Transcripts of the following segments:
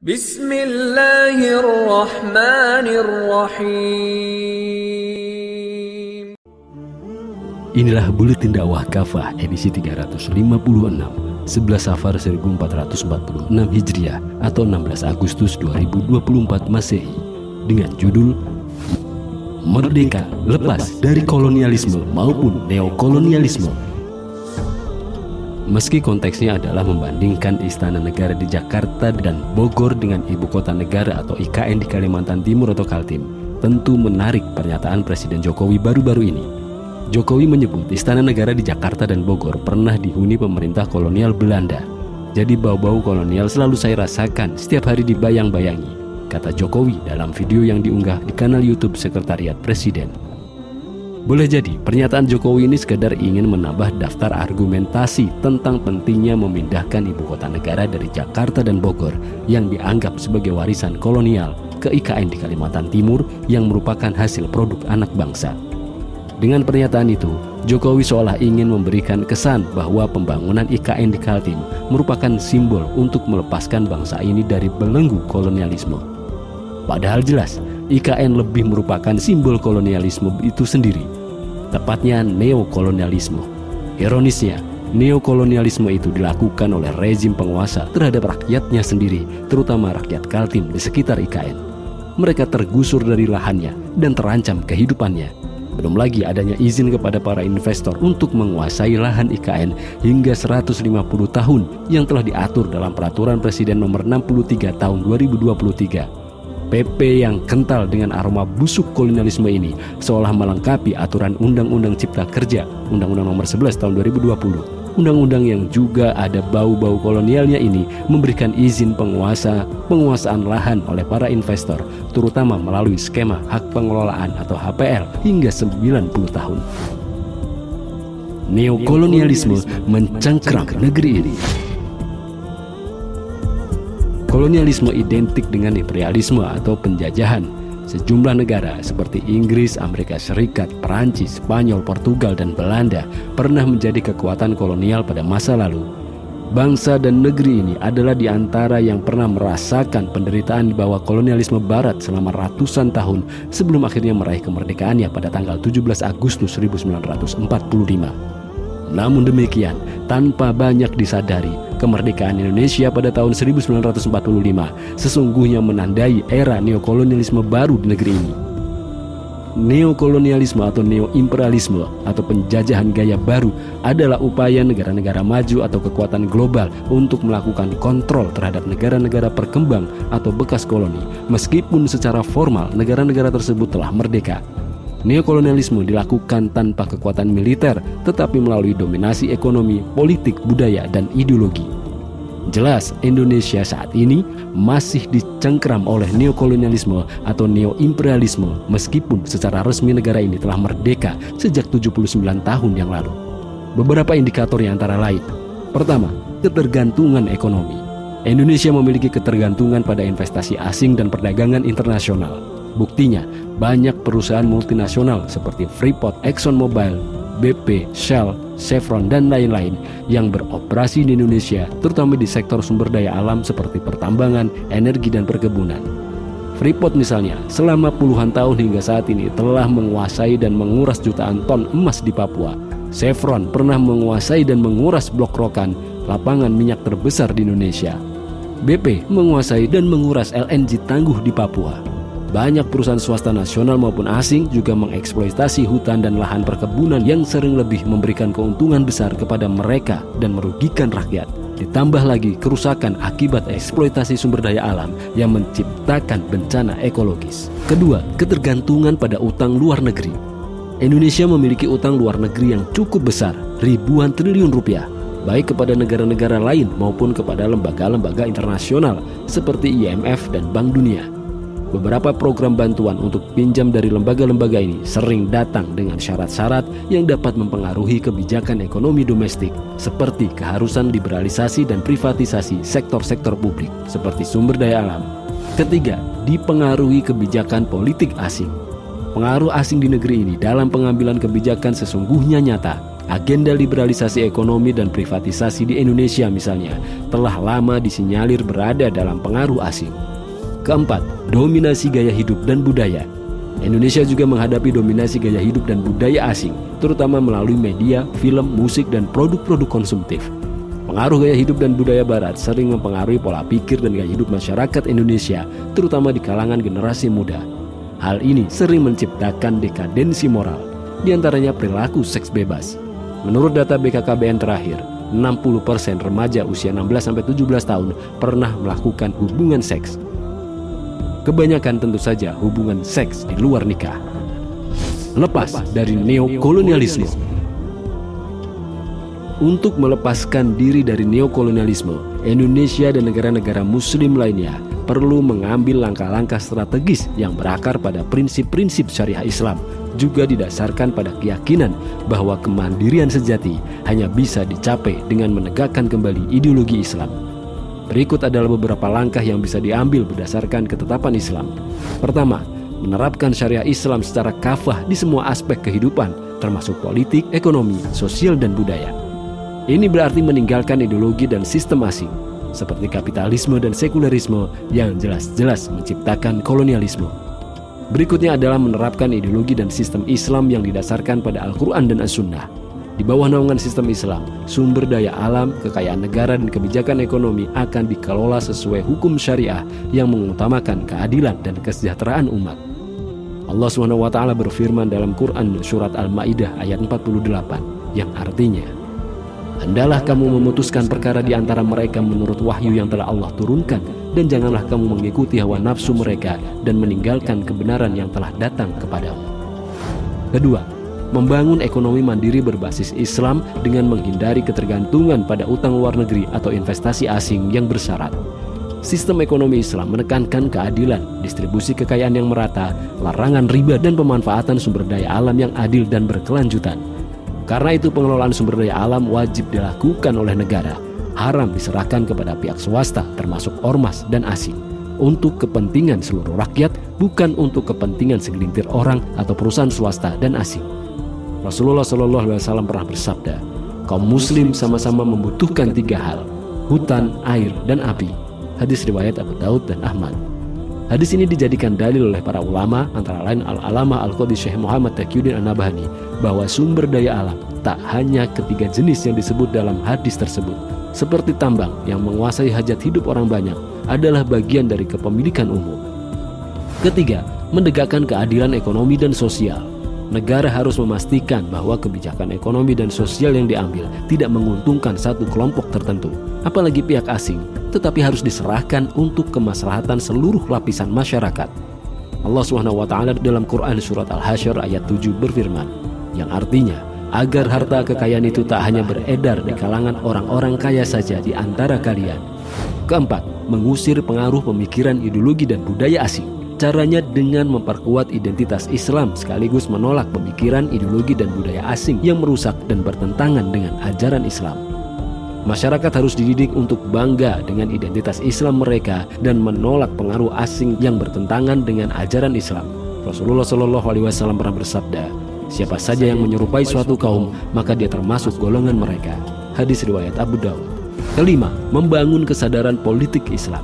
Bismillahirrahmanirrahim. Inilah Buletin Dakwah Kafah edisi 356, 11 Safar 1446 Hijriah atau 16 Agustus 2024 Masehi dengan judul Merdeka Lepas dari Kolonialisme maupun Neokolonialisme. Meski konteksnya adalah membandingkan Istana Negara di Jakarta dan Bogor dengan Ibu Kota Negara atau IKN di Kalimantan Timur atau Kaltim, tentu menarik pernyataan Presiden Jokowi baru-baru ini. Jokowi menyebut Istana Negara di Jakarta dan Bogor pernah dihuni pemerintah kolonial Belanda. Jadi bau-bau kolonial selalu saya rasakan setiap hari dibayang-bayangi, kata Jokowi dalam video yang diunggah di kanal YouTube Sekretariat Presiden. Boleh jadi pernyataan Jokowi ini sekedar ingin menambah daftar argumentasi tentang pentingnya memindahkan ibu kota negara dari Jakarta dan Bogor yang dianggap sebagai warisan kolonial ke IKN di Kalimantan Timur yang merupakan hasil produk anak bangsa. Dengan pernyataan itu, Jokowi seolah ingin memberikan kesan bahwa pembangunan IKN di Kaltim merupakan simbol untuk melepaskan bangsa ini dari belenggu kolonialisme. Padahal jelas, IKN lebih merupakan simbol kolonialisme itu sendiri, tepatnya neokolonialisme. Ironisnya, neokolonialisme itu dilakukan oleh rezim penguasa terhadap rakyatnya sendiri, terutama rakyat Kaltim di sekitar IKN. Mereka tergusur dari lahannya dan terancam kehidupannya. Belum lagi adanya izin kepada para investor untuk menguasai lahan IKN hingga 150 tahun yang telah diatur dalam Peraturan Presiden Nomor 63 Tahun 2023. PP yang kental dengan aroma busuk kolonialisme ini seolah melengkapi aturan Undang-Undang Cipta Kerja, Undang-Undang Nomor 11 Tahun 2020. Undang-undang yang juga ada bau-bau kolonialnya ini memberikan izin penguasaan lahan oleh para investor, terutama melalui skema hak pengelolaan atau HPL hingga 90 tahun. Neokolonialisme mencengkram negeri ini. Kolonialisme identik dengan imperialisme atau penjajahan. Sejumlah negara seperti Inggris, Amerika Serikat, Perancis, Spanyol, Portugal, dan Belanda pernah menjadi kekuatan kolonial pada masa lalu. Bangsa dan negeri ini adalah di antara yang pernah merasakan penderitaan di bawah kolonialisme barat selama ratusan tahun sebelum akhirnya meraih kemerdekaannya pada tanggal 17 Agustus 1945. Namun demikian, tanpa banyak disadari, kemerdekaan Indonesia pada tahun 1945 sesungguhnya menandai era neokolonialisme baru di negeri ini. Neokolonialisme atau neoimperialisme atau penjajahan gaya baru adalah upaya negara-negara maju atau kekuatan global untuk melakukan kontrol terhadap negara-negara berkembang atau bekas koloni, meskipun secara formal negara-negara tersebut telah merdeka. Neokolonialisme dilakukan tanpa kekuatan militer, tetapi melalui dominasi ekonomi, politik, budaya, dan ideologi. Jelas, Indonesia saat ini masih dicengkram oleh neokolonialisme atau neoimperialisme, meskipun secara resmi negara ini telah merdeka sejak 79 tahun yang lalu. Beberapa indikator yang antara lain. Pertama, ketergantungan ekonomi. Indonesia memiliki ketergantungan pada investasi asing dan perdagangan internasional. Buktinya, banyak perusahaan multinasional seperti Freeport, ExxonMobil, BP, Shell, Chevron, dan lain-lain yang beroperasi di Indonesia, terutama di sektor sumber daya alam seperti pertambangan, energi, dan perkebunan. Freeport misalnya, selama puluhan tahun hingga saat ini telah menguasai dan menguras jutaan ton emas di Papua. Chevron pernah menguasai dan menguras blok rokan, lapangan minyak terbesar di Indonesia. BP menguasai dan menguras LNG tangguh di Papua. Banyak perusahaan swasta nasional maupun asing juga mengeksploitasi hutan dan lahan perkebunan yang sering lebih memberikan keuntungan besar kepada mereka dan merugikan rakyat. Ditambah lagi kerusakan akibat eksploitasi sumber daya alam yang menciptakan bencana ekologis. Kedua, ketergantungan pada utang luar negeri. Indonesia memiliki utang luar negeri yang cukup besar, ribuan triliun rupiah, baik kepada negara-negara lain maupun kepada lembaga-lembaga internasional seperti IMF dan Bank Dunia. Beberapa program bantuan untuk pinjam dari lembaga-lembaga ini sering datang dengan syarat-syarat yang dapat mempengaruhi kebijakan ekonomi domestik, seperti keharusan liberalisasi dan privatisasi sektor-sektor publik seperti sumber daya alam. Ketiga, dipengaruhi kebijakan politik asing. Pengaruh asing di negeri ini dalam pengambilan kebijakan sesungguhnya nyata. Agenda liberalisasi ekonomi dan privatisasi di Indonesia misalnya telah lama disinyalir berada dalam pengaruh asing. Keempat, dominasi gaya hidup dan budaya. Indonesia juga menghadapi dominasi gaya hidup dan budaya asing, terutama melalui media, film, musik, dan produk-produk konsumtif. Pengaruh gaya hidup dan budaya barat sering mempengaruhi pola pikir dan gaya hidup masyarakat Indonesia, terutama di kalangan generasi muda. Hal ini sering menciptakan dekadensi moral, diantaranya perilaku seks bebas. Menurut data BKKBN terakhir, 60% remaja usia 16-17 tahun pernah melakukan hubungan seks. Kebanyakan tentu saja hubungan seks di luar nikah. Lepas dari neokolonialisme. Untuk melepaskan diri dari neokolonialisme, Indonesia dan negara-negara muslim lainnya perlu mengambil langkah-langkah strategis yang berakar pada prinsip-prinsip syariah Islam, juga didasarkan pada keyakinan bahwa kemandirian sejati hanya bisa dicapai dengan menegakkan kembali ideologi Islam. Berikut adalah beberapa langkah yang bisa diambil berdasarkan ketetapan Islam. Pertama, menerapkan syariah Islam secara kafah di semua aspek kehidupan, termasuk politik, ekonomi, sosial, dan budaya. Ini berarti meninggalkan ideologi dan sistem asing, seperti kapitalisme dan sekulerisme yang jelas-jelas menciptakan kolonialisme. Berikutnya adalah menerapkan ideologi dan sistem Islam yang didasarkan pada Al-Quran dan As-Sunnah. Di bawah naungan sistem Islam, sumber daya alam, kekayaan negara, dan kebijakan ekonomi akan dikelola sesuai hukum syariah yang mengutamakan keadilan dan kesejahteraan umat. Allah SWT berfirman dalam Quran surat Al-Ma'idah ayat 48 yang artinya, "Hendaklah kamu memutuskan perkara di antara mereka menurut wahyu yang telah Allah turunkan, dan janganlah kamu mengikuti hawa nafsu mereka dan meninggalkan kebenaran yang telah datang kepadamu." Kedua, membangun ekonomi mandiri berbasis Islam dengan menghindari ketergantungan pada utang luar negeri atau investasi asing yang bersyarat. Sistem ekonomi Islam menekankan keadilan, distribusi kekayaan yang merata, larangan riba, dan pemanfaatan sumber daya alam yang adil dan berkelanjutan. Karena itu pengelolaan sumber daya alam wajib dilakukan oleh negara, haram diserahkan kepada pihak swasta termasuk ormas dan asing, untuk kepentingan seluruh rakyat, bukan untuk kepentingan segelintir orang atau perusahaan swasta dan asing. Rasulullah SAW pernah bersabda, kaum muslim sama-sama membutuhkan 3 hal, hutan, air, dan api. Hadis riwayat Abu Daud dan Ahmad. Hadis ini dijadikan dalil oleh para ulama, antara lain Al-Alamah Al-Qadhi Syekh Muhammad Taqiyuddin An-Nabhani, bahwa sumber daya alam tak hanya ketiga jenis yang disebut dalam hadis tersebut, seperti tambang yang menguasai hajat hidup orang banyak, adalah bagian dari kepemilikan umum. Ketiga, menegakkan keadilan ekonomi dan sosial. Negara harus memastikan bahwa kebijakan ekonomi dan sosial yang diambil tidak menguntungkan satu kelompok tertentu, apalagi pihak asing, tetapi harus diserahkan untuk kemaslahatan seluruh lapisan masyarakat. Allah SWT dalam Quran surat Al-Hasyr ayat 7 berfirman, yang artinya agar harta kekayaan itu tak hanya beredar di kalangan orang-orang kaya saja di antara kalian. Keempat, mengusir pengaruh pemikiran, ideologi, dan budaya asing. Caranya dengan memperkuat identitas Islam sekaligus menolak pemikiran, ideologi, dan budaya asing yang merusak dan bertentangan dengan ajaran Islam. Masyarakat harus dididik untuk bangga dengan identitas Islam mereka dan menolak pengaruh asing yang bertentangan dengan ajaran Islam. Rasulullah SAW pernah bersabda, siapa saja yang menyerupai suatu kaum, maka dia termasuk golongan mereka. Hadis riwayat Abu Daud. Kelima, membangun kesadaran politik Islam.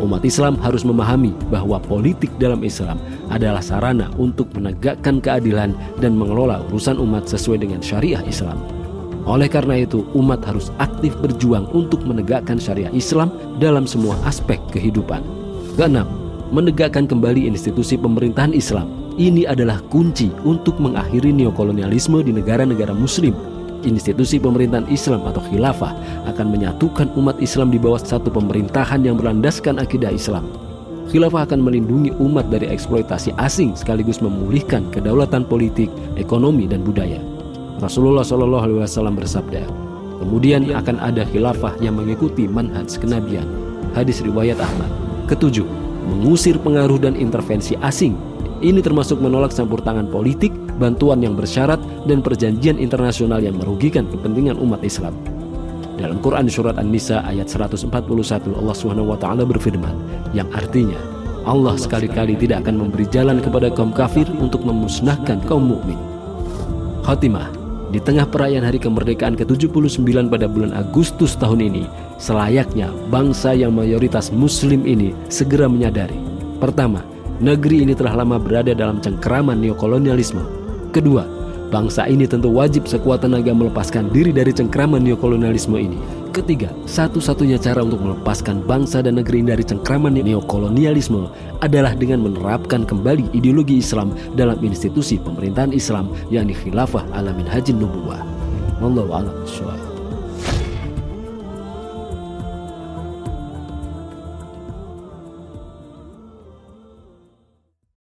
Umat Islam harus memahami bahwa politik dalam Islam adalah sarana untuk menegakkan keadilan dan mengelola urusan umat sesuai dengan syariah Islam. Oleh karena itu, umat harus aktif berjuang untuk menegakkan syariah Islam dalam semua aspek kehidupan. Keenam, menegakkan kembali institusi pemerintahan Islam. Ini adalah kunci untuk mengakhiri neokolonialisme di negara-negara muslim. Institusi pemerintahan Islam atau khilafah akan menyatukan umat Islam di bawah satu pemerintahan yang berlandaskan akidah Islam. Khilafah akan melindungi umat dari eksploitasi asing sekaligus memulihkan kedaulatan politik, ekonomi, dan budaya. Rasulullah SAW bersabda, kemudian akan ada khilafah yang mengikuti manhaj kenabian. Hadis riwayat Ahmad. Ketujuh, mengusir pengaruh dan intervensi asing. Ini termasuk menolak campur tangan politik, bantuan yang bersyarat, dan perjanjian internasional yang merugikan kepentingan umat Islam. Dalam Quran surat An-Nisa ayat 141 Allah SWT berfirman, yang artinya Allah sekali-kali tidak akan memberi jalan kepada kaum kafir untuk memusnahkan kaum mukmin. Khatimah, Di tengah perayaan hari kemerdekaan ke-79 pada bulan Agustus tahun ini, selayaknya bangsa yang mayoritas muslim ini segera menyadari. Pertama, negeri ini telah lama berada dalam cengkeraman neokolonialisme. Kedua, bangsa ini tentu wajib sekuat tenaga melepaskan diri dari cengkeraman neokolonialisme ini. Ketiga, satu-satunya cara untuk melepaskan bangsa dan negeri ini dari cengkeraman neokolonialisme adalah dengan menerapkan kembali ideologi Islam dalam institusi pemerintahan Islam, yakni khilafah ala minhajin nubuwah. Wallahu a'lam bishawab.